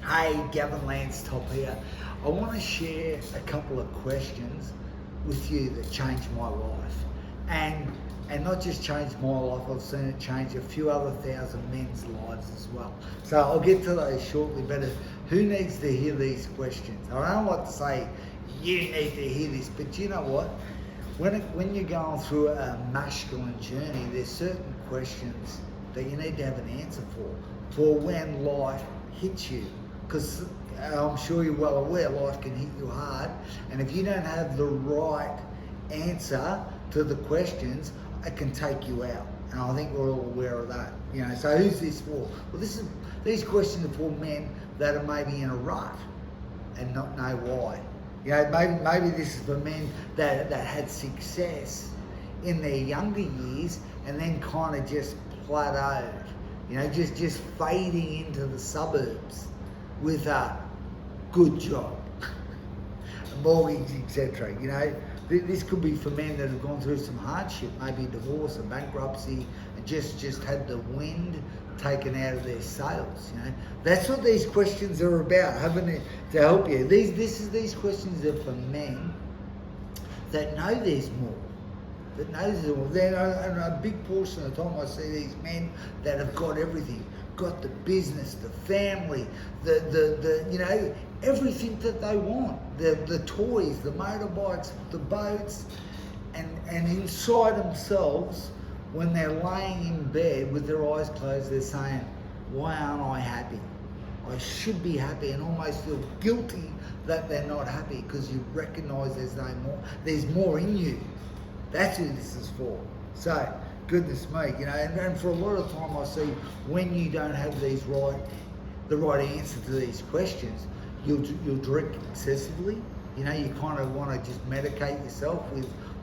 Hey, Gavin Lance Top here. I want to share a couple of questions with you that changed my life. And not just changed my life, I've seen it change a few other thousand men's lives as well. So I'll get to those shortly, but who needs to hear these questions? I don't like to say you need to hear this, but you know what? When you're going through a masculine journey, there's certain questions that you need to have an answer for when life hits you. Because I'm sure you're well aware life can hit you hard, and if you don't have the right answer to the questions, it can take you out. And I think we're all aware of that. So who's this for? Well, these questions are for men that are maybe in a rut and not know why. Maybe this is for men that had success in their younger years and then kind of just plateaued. Just fading into the suburbs with a good job, a mortgage, etc. This could be for men that have gone through some hardship, maybe divorce or bankruptcy, and just had the wind taken out of their sails. That's what these questions are about, having it to help you. These questions are for men that know there's more. That knows it all. Then a big portion of the time I see these men that have got everything, got the business, the family, the everything that they want, the toys, the motorbikes, the boats, and inside themselves, when they're laying in bed with their eyes closed, they're saying, why aren't I happy? I should be happy, and almost feel guilty that they're not happy because you recognise there's more in you. That's who this is for. So, goodness me, and for a lot of time I see when you don't have the right answer to these questions, you'll drink excessively. You kind of want to just medicate yourself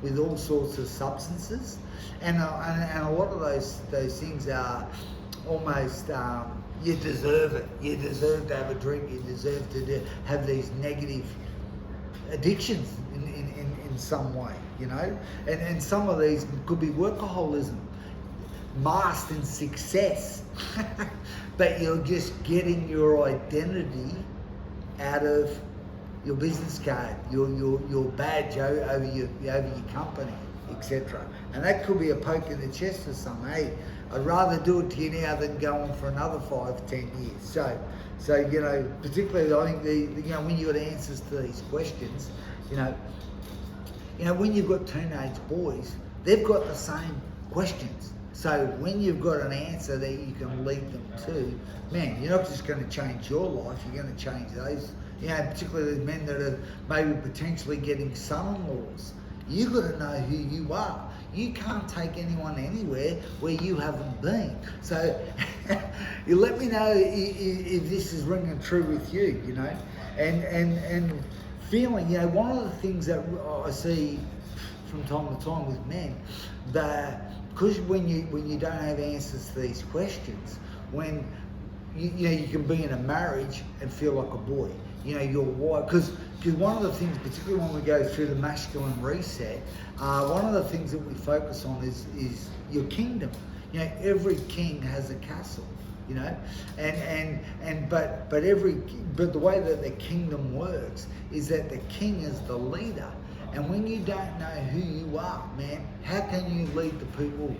with all sorts of substances, and a lot of those things are almost you deserve it. You deserve to have a drink. You deserve to have these negative addictions in some way, and some of these could be workaholism masked in success, but you're just getting your identity out of your business card, your badge over your company, etc. And that could be a poke in the chest for some. Hey, I'd rather do it to you now than go on for another 5-10 years. So particularly I think when you got answers to these questions, when you've got teenage boys, they've got the same questions. So when you've got an answer that you can lead them to, man, you're not just going to change your life, you're going to change those. Particularly the men that are maybe potentially getting son-in-laws. You've got to know who you are. You can't take anyone anywhere where you haven't been. So you let me know if this is ringing true with you, and feeling, one of the things that I see from time to time with men, that because when you don't have answers to these questions, when you can be in a marriage and feel like a boy. Your wife, because one of the things, particularly when we go through the masculine reset, one of the things that we focus on is your kingdom. Every king has a castle. But the way that the kingdom works is that the king is the leader, and when you don't know who you are, man, how can you lead the people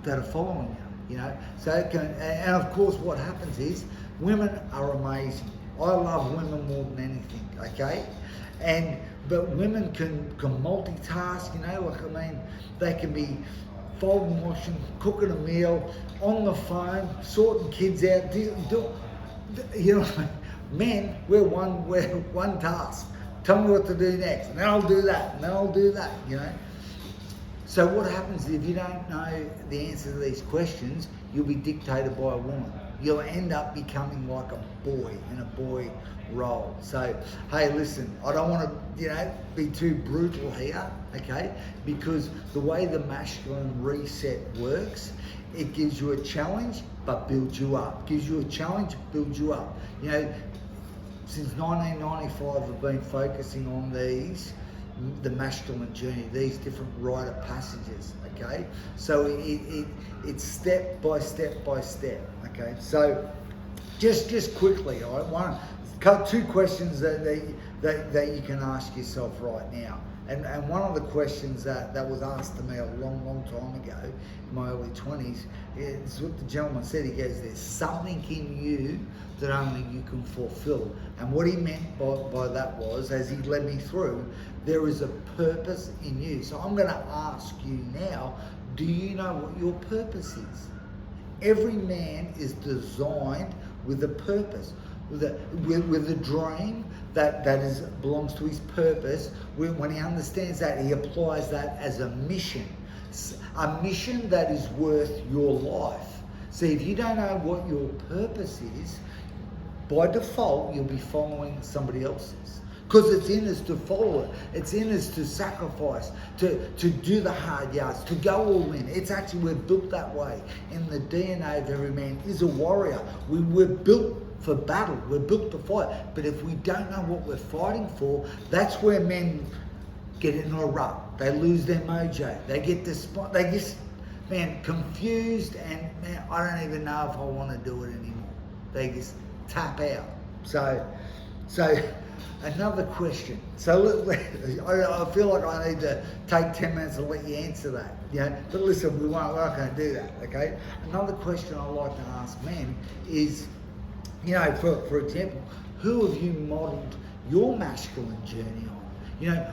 that are following you? So and of course what happens is women are amazing. I love women more than anything, okay? But women can multitask, they can be folding, washing, cooking a meal, on the phone, sorting kids out, Men, we're one task. Tell me what to do next, and then I'll do that, and then I'll do that, So what happens if you don't know the answer to these questions? You'll be dictated by a woman. You'll end up becoming like a boy in a boy role. So, hey, listen, I don't want to, be too brutal here, okay? Because the way the masculine reset works, it gives you a challenge, but builds you up. Gives you a challenge, builds you up. Since 1995, I've been focusing on the masculine journey, these different rite of passages, okay? So it's step by step by step, okay? So Just quickly, all right? Two questions that you can ask yourself right now. And one of the questions that was asked to me a long time ago, in my early 20s, is what the gentleman said. He goes, there's something in you that only you can fulfill. And what he meant by that was, as he led me through, there is a purpose in you. So I'm going to ask you now, do you know what your purpose is? Every man is designed with a purpose, with a dream that belongs to his purpose. When he understands that, he applies that as a mission that is worth your life. See, if you don't know what your purpose is, by default, you'll be following somebody else's. Because it's in us to follow it. It's in us to sacrifice, to do the hard yards, to go all in. It's actually, we're built that way. In the DNA of every man is a warrior. We're built for battle. We're built to fight. But if we don't know what we're fighting for, that's where men get in a rut. They lose their mojo. They get confused, and man, I don't even know if I want to do it anymore. They just tap out. So another question. So I feel like I need to take 10 minutes to let you answer that. But listen, we're not going to do that. Okay. Another question I like to ask men is, for example, who have you modelled your masculine journey on?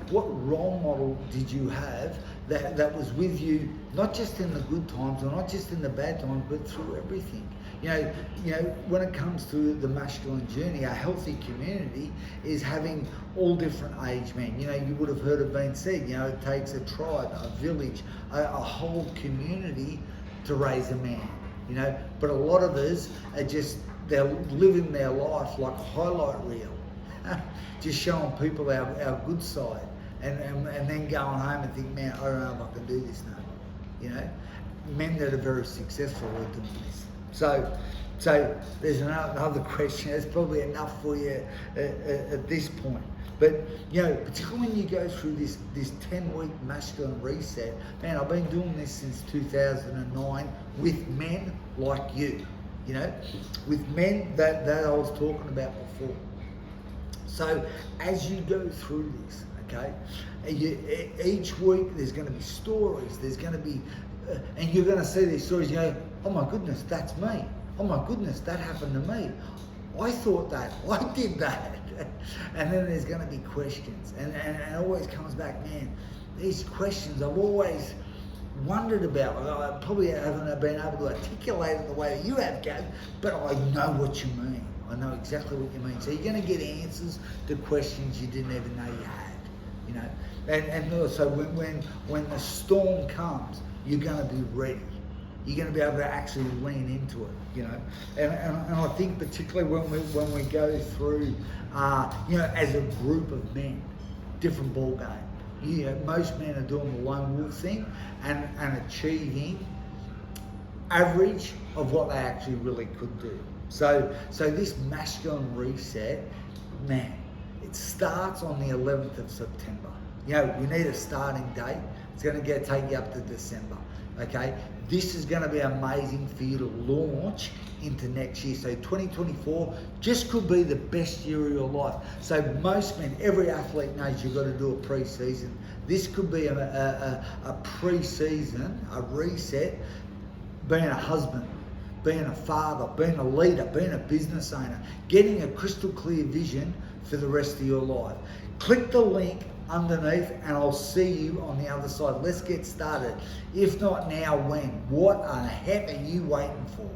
What role model did you have that was with you, not just in the good times or not just in the bad times, but through everything? When it comes to the masculine journey, a healthy community is having all different age men. You would have heard it being said, it takes a tribe, a village, a whole community to raise a man. But a lot of us are they're living their life like a highlight reel. Just showing people our good side, and then going home and think, man, I don't know if I can do this now. Men that are very successful are doing this. So there's another question. It's probably enough for you at this point. But particularly when you go through this 10-week masculine reset, man, I've been doing this since 2009 with men like you. With men that I was talking about before. So as you go through this, okay, each week there's going to be stories. There's going to be, and you're going to see these stories. You go, oh my goodness, that's me. Oh my goodness, that happened to me. I thought that. I did that. And then there's going to be questions, and it always comes back, man. These questions I've always wondered about. I probably haven't been able to articulate it the way that you have, Gav, but I know what you mean. I know exactly what you mean. So you're going to get answers to questions you didn't even know you had, And also when the storm comes, you're going to be ready. You're going to be able to actually lean into it, And I think particularly when we go through, as a group of men, different ball game. Most men are doing the lone wolf thing and achieving average of what they actually really could do. So this masculine reset, man, it starts on the 11th of September. We need a starting date. It's going to take you up to December. Okay, this is going to be amazing for you to launch into next year. So 2024 just could be the best year of your life. So most men, every athlete knows you've got to do a pre-season. This could be a pre-season, a reset, being a husband, being a father, being a leader, being a business owner, getting a crystal clear vision for the rest of your life. Click the link underneath and I'll see you on the other side. Let's get started. If not now, when? What the heck are you waiting for?